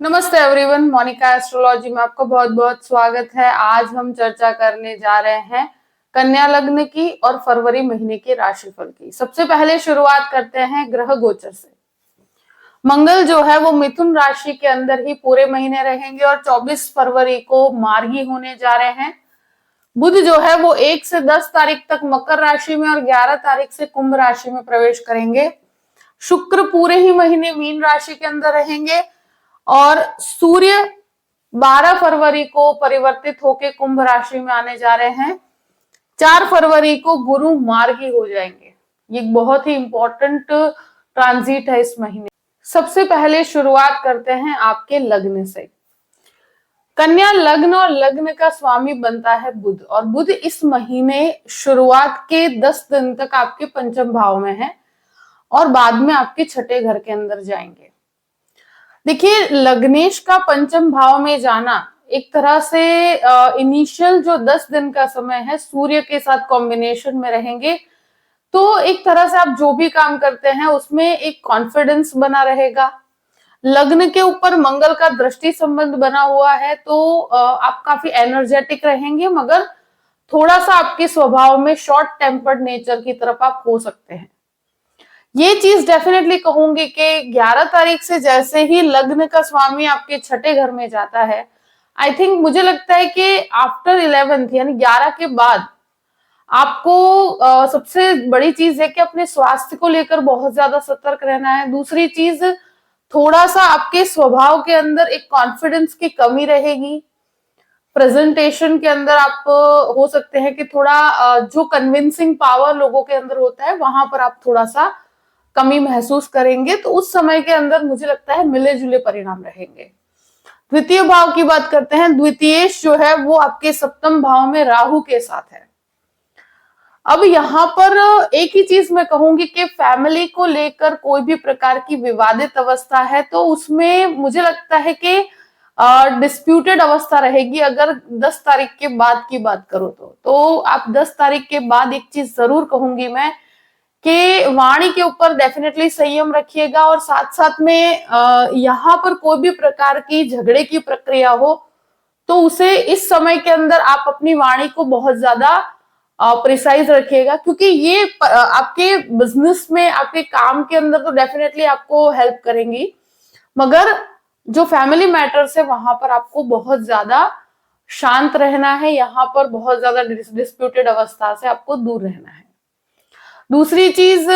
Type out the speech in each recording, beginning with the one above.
नमस्ते everyone, Monika astrology में आपका बहुत बहुत स्वागत है। आज हम चर्चा करने जा रहे हैं कन्या लग्न की और फरवरी महीने के राशिफल की। सबसे पहले शुरुआत करते हैं ग्रह गोचर से। मंगल जो है वो मिथुन राशि के अंदर ही पूरे महीने रहेंगे और 24 फरवरी को मार्गी होने जा रहे हैं। बुध जो है वो 1 से 10 तारीख तक मकर राशि में और 11 तारीख से कुंभ राशि में प्रवेश करेंगे। शुक्र पूरे ही महीने मीन राशि के अंदर रहेंगे और सूर्य 12 फरवरी को परिवर्तित होकर कुंभ राशि में आने जा रहे हैं। 4 फरवरी को गुरु मार्गी हो जाएंगे। ये बहुत ही इंपॉर्टेंट ट्रांजिट है इस महीने। सबसे पहले शुरुआत करते हैं आपके लग्न से। कन्या लग्न और लग्न का स्वामी बनता है बुध, और बुध इस महीने शुरुआत के 10 दिन तक आपके पंचम भाव में है और बाद में आपके छठे घर के अंदर जाएंगे। देखिए, लग्नेश का पंचम भाव में जाना एक तरह से इनिशियल जो 10 दिन का समय है सूर्य के साथ कॉम्बिनेशन में रहेंगे, तो एक तरह से आप जो भी काम करते हैं उसमें एक कॉन्फिडेंस बना रहेगा। लग्न के ऊपर मंगल का दृष्टि संबंध बना हुआ है, तो आप काफी एनर्जेटिक रहेंगे, मगर थोड़ा सा आपके स्वभाव में शॉर्ट टेम्पर्ड नेचर की तरफ आप हो सकते हैं। ये चीज डेफिनेटली कहूंगी कि 11 तारीख से जैसे ही लग्न का स्वामी आपके छठे घर में जाता है, आई थिंक मुझे लगता है कि आफ्टर 11th यानी 11 के बाद आपको सबसे बड़ी चीज है कि अपने स्वास्थ्य को लेकर बहुत ज्यादा सतर्क रहना है। दूसरी चीज, थोड़ा सा आपके स्वभाव के अंदर एक कॉन्फिडेंस की कमी रहेगी। प्रेजेंटेशन के अंदर आप हो सकते हैं कि थोड़ा जो कन्विंसिंग पावर लोगों के अंदर होता है वहां पर आप थोड़ा सा कमी महसूस करेंगे, तो उस समय के अंदर मुझे लगता है मिले जुले परिणाम रहेंगे। द्वितीय भाव की बात करते हैं। द्वितीयेश जो है वो आपके सप्तम भाव में राहु के साथ है। अब यहाँ पर एक ही चीज मैं कहूंगी कि फैमिली को लेकर कोई भी प्रकार की विवादित अवस्था है तो उसमें मुझे लगता है कि डिस्प्यूटेड अवस्था रहेगी। अगर 10 तारीख के बाद की बात करो तो आप 10 तारीख के बाद एक चीज जरूर कहूंगी मैं कि वाणी के ऊपर डेफिनेटली संयम रखिएगा, और साथ साथ में यहाँ पर कोई भी प्रकार की झगड़े की प्रक्रिया हो तो उसे इस समय के अंदर आप अपनी वाणी को बहुत ज्यादा प्रिसाइज रखिएगा, क्योंकि ये आपके बिजनेस में, आपके काम के अंदर तो डेफिनेटली आपको हेल्प करेंगी, मगर जो फैमिली मैटर्स है वहां पर आपको बहुत ज्यादा शांत रहना है। यहाँ पर बहुत ज्यादा डिस्प्यूटेड अवस्था से आपको दूर रहना है। दूसरी चीज,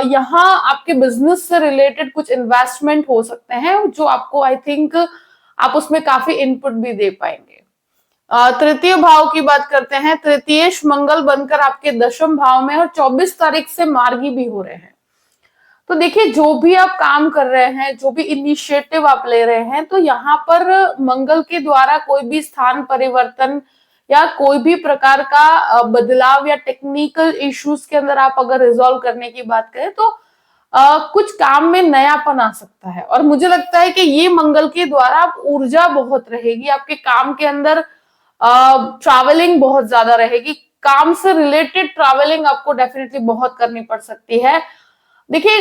यहाँ आपके बिजनेस से रिलेटेड कुछ इन्वेस्टमेंट हो सकते हैं जो आपको आई थिंक आप उसमें काफी इनपुट भी दे पाएंगे। तृतीय भाव की बात करते हैं। तृतीयेश मंगल बनकर आपके दशम भाव में और 24 तारीख से मार्गी भी हो रहे हैं। तो देखिए, जो भी आप काम कर रहे हैं, जो भी इनिशिएटिव आप ले रहे हैं, तो यहाँ पर मंगल के द्वारा कोई भी स्थान परिवर्तन या कोई भी प्रकार का बदलाव या टेक्निकल इश्यूज के अंदर आप अगर रिजॉल्व करने की बात करें तो कुछ काम में नयापन आ सकता है। और मुझे लगता है कि ये मंगल के द्वारा आप ऊर्जा बहुत रहेगी आपके काम के अंदर। ट्रैवलिंग बहुत ज्यादा रहेगी, काम से रिलेटेड ट्रैवलिंग आपको डेफिनेटली बहुत करनी पड़ सकती है। देखिए,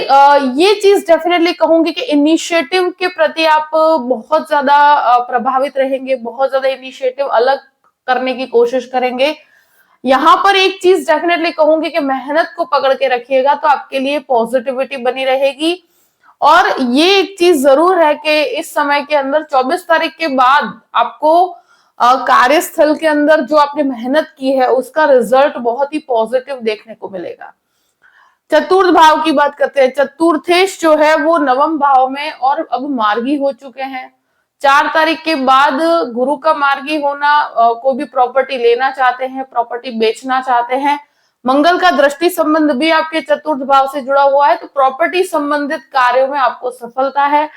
ये चीज डेफिनेटली कहूंगी कि इनिशिएटिव के प्रति आप बहुत ज्यादा प्रभावित रहेंगे, बहुत ज्यादा इनिशिएटिव अलग करने की कोशिश करेंगे। यहाँ पर एक चीज डेफिनेटली कहूंगी कि मेहनत को पकड़ के रखिएगा तो आपके लिए पॉजिटिविटी बनी रहेगी। और ये एक चीज जरूर है कि इस समय के अंदर 24 तारीख के बाद आपको कार्यस्थल के अंदर जो आपने मेहनत की है उसका रिजल्ट बहुत ही पॉजिटिव देखने को मिलेगा। चतुर्थ भाव की बात करते हैं। चतुर्थेश जो है वो नवम भाव में और अब मार्गी हो चुके हैं। 4 तारीख के बाद गुरु का मार्गी होना, कोई भी प्रॉपर्टी लेना चाहते हैं, प्रॉपर्टी बेचना चाहते हैं, मंगल का दृष्टि संबंध भी आपके चतुर्थ भाव से जुड़ा हुआ है, तो प्रॉपर्टी संबंधित कार्यों में आपको सफलता है।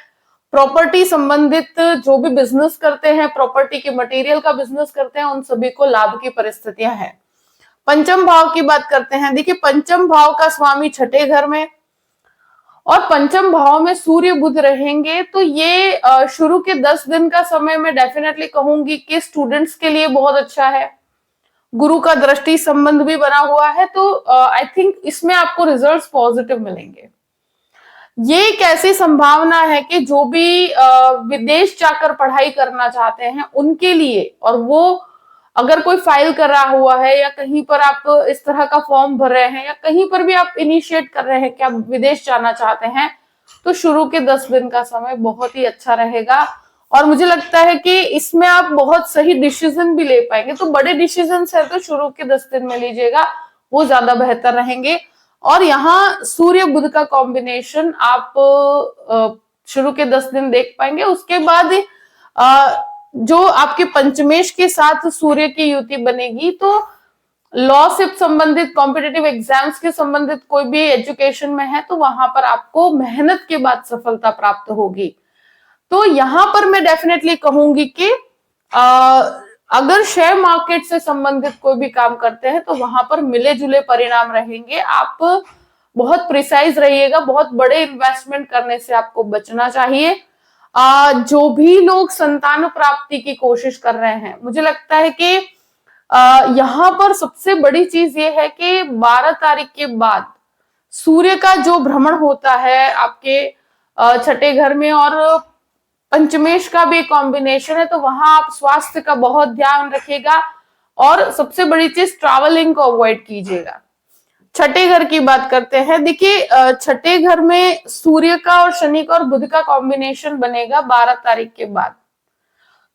प्रॉपर्टी संबंधित जो भी बिजनेस करते हैं, प्रॉपर्टी के मटेरियल का बिजनेस करते हैं, उन सभी को लाभ की परिस्थितियां हैं। पंचम भाव की बात करते हैं। देखिए, पंचम भाव का स्वामी छठे घर में और पंचम भाव में सूर्य बुध रहेंगे, तो ये शुरू के 10 दिन का समय मैं डेफिनेटली कहूंगी कि स्टूडेंट्स के लिए बहुत अच्छा है। गुरु का दृष्टि संबंध भी बना हुआ है, तो आई थिंक इसमें आपको रिजल्ट्स पॉजिटिव मिलेंगे। ये एक ऐसी संभावना है कि जो भी विदेश जाकर पढ़ाई करना चाहते हैं उनके लिए, और वो अगर कोई फाइल कर रहा हुआ है या कहीं पर आप इस तरह का फॉर्म भर रहे हैं या कहीं पर भी आप इनिशिएट कर रहे हैं कि आप विदेश जाना चाहते हैं, तो शुरू के 10 दिन का समय बहुत ही अच्छा रहेगा। और मुझे लगता है कि इसमें आप बहुत सही डिसीजन भी ले पाएंगे। तो बड़े डिसीजन है तो शुरू के 10 दिन में लीजिएगा, वो ज्यादा बेहतर रहेंगे। और यहाँ सूर्य बुध का कॉम्बिनेशन आप शुरू के 10 दिन देख पाएंगे। उसके बाद जो आपके पंचमेश के साथ सूर्य की युति बनेगी, तो लॉ से संबंधित, कॉम्पिटिटिव एग्जाम्स के संबंधित कोई भी एजुकेशन में है तो वहां पर आपको मेहनत के बाद सफलता प्राप्त होगी। तो यहां पर मैं डेफिनेटली कहूंगी कि अगर शेयर मार्केट से संबंधित कोई भी काम करते हैं तो वहां पर मिले जुले परिणाम रहेंगे। आप बहुत प्रिसाइज रहिएगा, बहुत बड़े इन्वेस्टमेंट करने से आपको बचना चाहिए। जो भी लोग संतान प्राप्ति की कोशिश कर रहे हैं, मुझे लगता है कि यहाँ पर सबसे बड़ी चीज ये है कि 12 तारीख के बाद सूर्य का जो भ्रमण होता है आपके छठे घर में, और पंचमेश का भी कॉम्बिनेशन है, तो वहां आप स्वास्थ्य का बहुत ध्यान रखिएगा। और सबसे बड़ी चीज, ट्रैवलिंग को अवॉइड कीजिएगा। छठे घर की बात करते हैं। देखिए, छठे घर में सूर्य का और शनि का और बुध का कॉम्बिनेशन बनेगा 12 तारीख के बाद।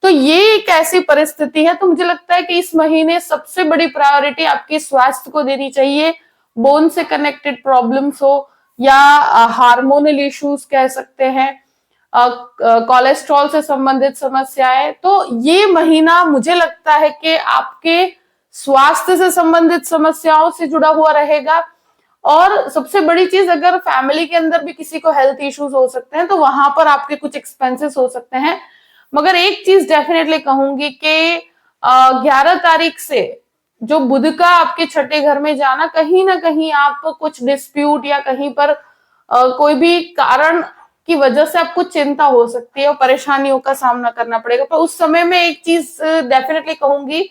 तो ये एक ऐसी परिस्थिति है, तो मुझे लगता है कि इस महीने सबसे बड़ी प्रायोरिटी आपके स्वास्थ्य को देनी चाहिए। बोन से कनेक्टेड प्रॉब्लम्स हो या हार्मोनल इश्यूज कह सकते हैं, कोलेस्ट्रॉल से संबंधित समस्याएं, तो ये महीना मुझे लगता है कि आपके स्वास्थ्य से संबंधित समस्याओं से जुड़ा हुआ रहेगा। और सबसे बड़ी चीज, अगर फैमिली के अंदर भी किसी को हेल्थ इश्यूज हो सकते हैं तो वहां पर आपके कुछ एक्सपेंसेस हो सकते हैं। मगर एक चीज डेफिनेटली कहूंगी कि 11 तारीख से जो बुध का आपके छठे घर में जाना, कहीं ना कहीं आप कुछ डिस्प्यूट या कहीं पर कोई भी कारण की वजह से आपको चिंता हो सकती है और परेशानियों का सामना करना पड़ेगा। पर उस समय में एक चीज डेफिनेटली कहूंगी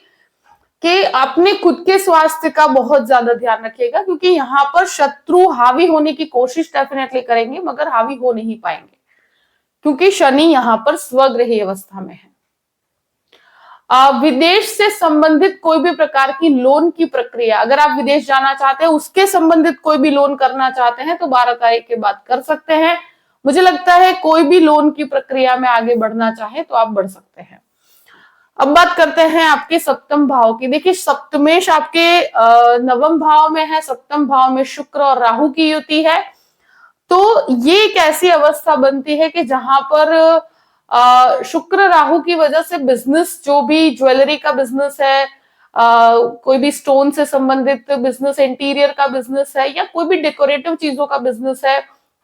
कि अपने खुद के स्वास्थ्य का बहुत ज्यादा ध्यान रखिएगा, क्योंकि यहाँ पर शत्रु हावी होने की कोशिश डेफिनेटली करेंगे मगर हावी हो नहीं पाएंगे, क्योंकि शनि यहाँ पर स्वगृही अवस्था में है। विदेश से संबंधित कोई भी प्रकार की लोन की प्रक्रिया, अगर आप विदेश जाना चाहते हैं, उसके संबंधित कोई भी लोन करना चाहते हैं तो 12 तारीख के बाद कर सकते हैं। मुझे लगता है कोई भी लोन की प्रक्रिया में आगे बढ़ना चाहे तो आप बढ़ सकते हैं। अब बात करते हैं आपके सप्तम भाव की। देखिए, सप्तमेश आपके नवम भाव में है, सप्तम भाव में शुक्र और राहु की युति है। तो ये एक ऐसी अवस्था बनती है कि जहां पर शुक्र राहु की वजह से बिजनेस, जो भी ज्वेलरी का बिजनेस है, कोई भी स्टोन से संबंधित बिजनेस, इंटीरियर का बिजनेस है, या कोई भी डेकोरेटिव चीजों का बिजनेस है,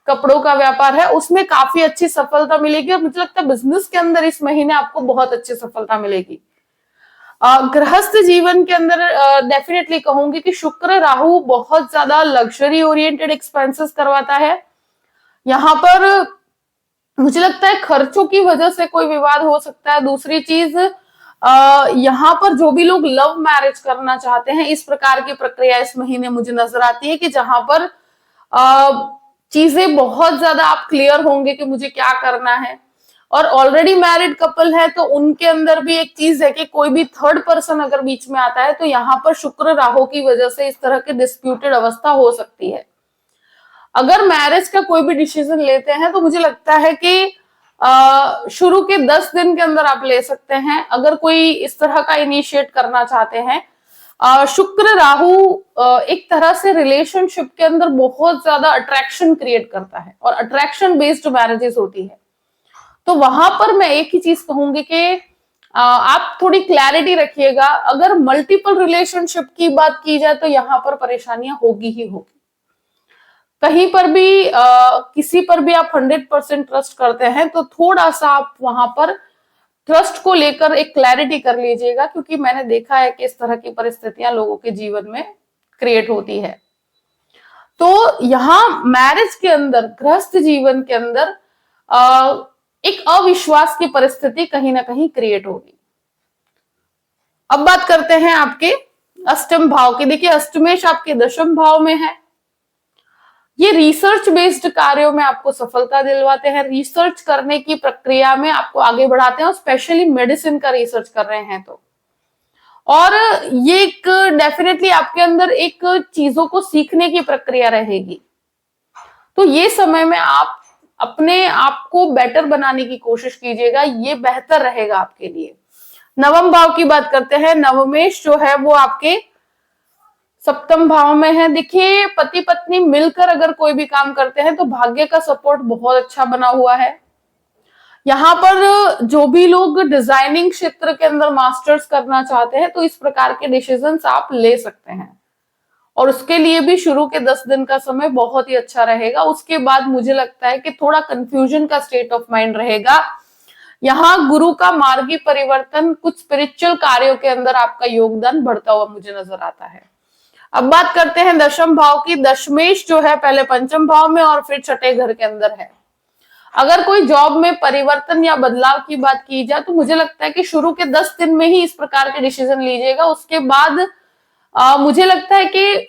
कपड़ों का व्यापार है, उसमें काफी अच्छी सफलता मिलेगी। और मुझे लगता है बिजनेस के अंदर इस महीने आपको बहुत अच्छी सफलता मिलेगी। गृहस्थ जीवन के अंदर डेफिनेटली कहूंगी कि शुक्र राहु बहुत ज्यादा लग्जरी ओरिएंटेड एक्सपेंसेस करवाता है। यहाँ पर मुझे लगता है खर्चों की वजह से कोई विवाद हो सकता है। दूसरी चीज, यहाँ पर जो भी लोग लव मैरिज करना चाहते हैं, इस प्रकार की प्रक्रिया इस महीने मुझे नजर आती है कि जहां पर चीजें बहुत ज्यादा आप क्लियर होंगे कि मुझे क्या करना है। और ऑलरेडी मैरिड कपल है तो उनके अंदर भी एक चीज है कि कोई भी थर्ड पर्सन अगर बीच में आता है तो यहाँ पर शुक्र राहु की वजह से इस तरह की डिस्प्यूटेड अवस्था हो सकती है। अगर मैरिज का कोई भी डिसीजन लेते हैं तो मुझे लगता है कि शुरू के 10 दिन के अंदर आप ले सकते हैं, अगर कोई इस तरह का इनिशिएट करना चाहते हैं। शुक्र राहु एक तरह से रिलेशनशिप के अंदर बहुत ज्यादा अट्रैक्शन क्रिएट करता है और अट्रैक्शन बेस्ड मैरिजेस होती है। तो वहां पर मैं एक ही चीज कहूंगी कि आप थोड़ी क्लैरिटी रखिएगा। अगर मल्टीपल रिलेशनशिप की बात की जाए तो यहाँ पर परेशानियां होगी ही होगी। कहीं पर भी किसी पर भी आप 100% ट्रस्ट करते हैं तो थोड़ा सा आप वहां पर ट्रस्ट को लेकर एक क्लैरिटी कर लीजिएगा, क्योंकि मैंने देखा है कि इस तरह की परिस्थितियां लोगों के जीवन में क्रिएट होती है। तो यहाँ मैरिज के अंदर, गृहस्थ जीवन के अंदर एक अविश्वास की परिस्थिति कहीं ना कहीं क्रिएट होगी। अब बात करते हैं आपके अष्टम भाव की। देखिए, अष्टमेश आपके दशम भाव में है। ये रिसर्च बेस्ड कार्यों में आपको सफलता दिलवाते हैं, रिसर्च करने की प्रक्रिया में आपको आगे बढ़ाते हैं, और स्पेशली मेडिसिन का रिसर्च कर रहे हैं तो। और ये एक डेफिनेटली आपके अंदर एक चीजों को सीखने की प्रक्रिया रहेगी। तो ये समय में आप अपने आप को बेटर बनाने की कोशिश कीजिएगा, ये बेहतर रहेगा आपके लिए। नवम भाव की बात करते हैं। नवमेश जो है वो आपके सप्तम भाव में है। देखिए, पति पत्नी मिलकर अगर कोई भी काम करते हैं तो भाग्य का सपोर्ट बहुत अच्छा बना हुआ है। यहाँ पर जो भी लोग डिजाइनिंग क्षेत्र के अंदर मास्टर्स करना चाहते हैं तो इस प्रकार के डिसीजंस आप ले सकते हैं, और उसके लिए भी शुरू के 10 दिन का समय बहुत ही अच्छा रहेगा। उसके बाद मुझे लगता है कि थोड़ा कंफ्यूजन का स्टेट ऑफ माइंड रहेगा। यहाँ गुरु का मार्गी परिवर्तन, कुछ स्पिरिचुअल कार्यों के अंदर आपका योगदान बढ़ता हुआ मुझे नजर आता है। अब बात करते हैं दशम भाव की। दशमेश जो है पहले पंचम भाव में और फिर छठे घर के अंदर है। अगर कोई जॉब में परिवर्तन या बदलाव की बात की जाए तो मुझे लगता है कि शुरू के 10 दिन में ही इस प्रकार के डिसीजन लीजिएगा। उसके बाद मुझे लगता है कि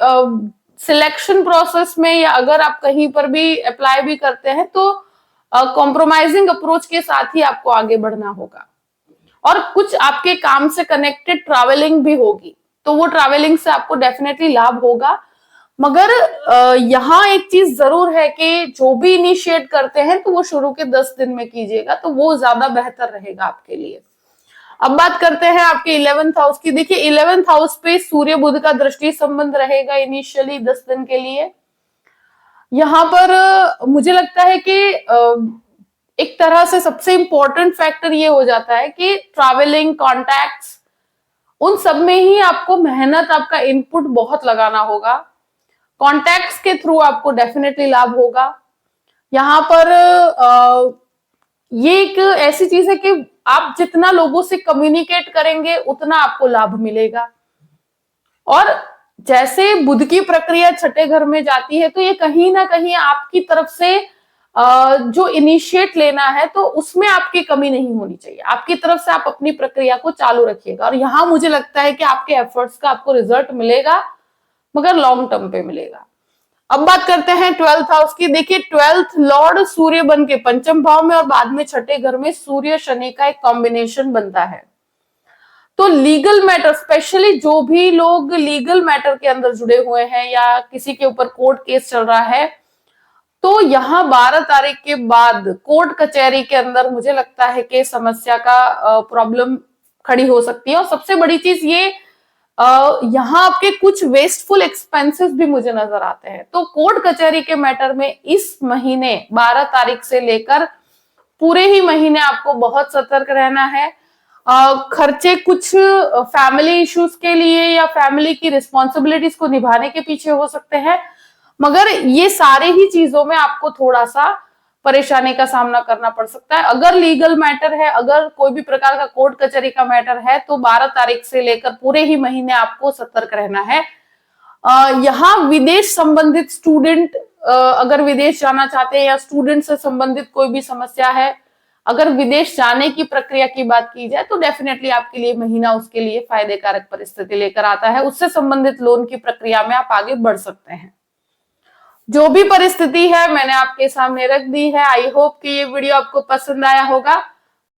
सिलेक्शन प्रोसेस में या अगर आप कहीं पर भी अप्लाई भी करते हैं तो कॉम्प्रोमाइजिंग अप्रोच के साथ ही आपको आगे बढ़ना होगा। और कुछ आपके काम से कनेक्टेड ट्रैवलिंग भी होगी, तो वो ट्रैवलिंग से आपको डेफिनेटली लाभ होगा। मगर यहाँ एक चीज जरूर है कि जो भी इनिशिएट करते हैं तो वो शुरू के 10 दिन में कीजिएगा, तो वो ज्यादा बेहतर रहेगा आपके लिए। अब बात करते हैं आपके 11th हाउस की। देखिए, 11th हाउस पे सूर्य बुध का दृष्टि संबंध रहेगा इनिशियली 10 दिन के लिए। यहाँ पर मुझे लगता है कि एक तरह से सबसे इंपॉर्टेंट फैक्टर ये हो जाता है कि ट्रैवलिंग, कॉन्टैक्ट्स, उन सब में ही आपको मेहनत, आपका इनपुट बहुत लगाना होगा। कॉन्टैक्ट्स के थ्रू आपको डेफिनेटली लाभ होगा। यहाँ पर ये एक ऐसी चीज है कि आप जितना लोगों से कम्युनिकेट करेंगे उतना आपको लाभ मिलेगा। और जैसे बुध की प्रक्रिया छठे घर में जाती है तो ये कहीं ना कहीं आपकी तरफ से जो इनिशिएट लेना है तो उसमें आपकी कमी नहीं होनी चाहिए। आपकी तरफ से आप अपनी प्रक्रिया को चालू रखिएगा, और यहाँ मुझे लगता है कि आपके एफर्ट्स का आपको रिजल्ट मिलेगा, मगर लॉन्ग टर्म पे मिलेगा। अब बात करते हैं 12th हाउस की। देखिए, 12th लॉर्ड सूर्य बन के पंचम भाव में और बाद में छठे घर में सूर्य शनि का एक कॉम्बिनेशन बनता है। तो लीगल मैटर, स्पेशली जो भी लोग लीगल मैटर के अंदर जुड़े हुए हैं या किसी के ऊपर कोर्ट केस चल रहा है, तो यहाँ 12 तारीख के बाद कोर्ट कचहरी के अंदर मुझे लगता है कि समस्या का प्रॉब्लम खड़ी हो सकती है। और सबसे बड़ी चीज ये यहाँ आपके कुछ वेस्टफुल एक्सपेंसेस भी मुझे नजर आते हैं। तो कोर्ट कचहरी के मैटर में इस महीने 12 तारीख से लेकर पूरे ही महीने आपको बहुत सतर्क रहना है। खर्चे कुछ फैमिली इश्यूज के लिए या फैमिली की रिस्पॉन्सिबिलिटीज को निभाने के पीछे हो सकते हैं, मगर ये सारे ही चीजों में आपको थोड़ा सा परेशानी का सामना करना पड़ सकता है। अगर लीगल मैटर है, अगर कोई भी प्रकार का कोर्ट कचहरी का मैटर है, तो 12 तारीख से लेकर पूरे ही महीने आपको सतर्क रहना है। यहाँ विदेश संबंधित स्टूडेंट अगर विदेश जाना चाहते हैं या स्टूडेंट से संबंधित कोई भी समस्या है, अगर विदेश जाने की प्रक्रिया की बात की जाए तो डेफिनेटली आपके लिए महीना उसके लिए फायदे कारक परिस्थिति लेकर आता है। उससे संबंधित लोन की प्रक्रिया में आप आगे बढ़ सकते हैं। जो भी परिस्थिति है मैंने आपके सामने रख दी है। आई होप कि ये वीडियो आपको पसंद आया होगा।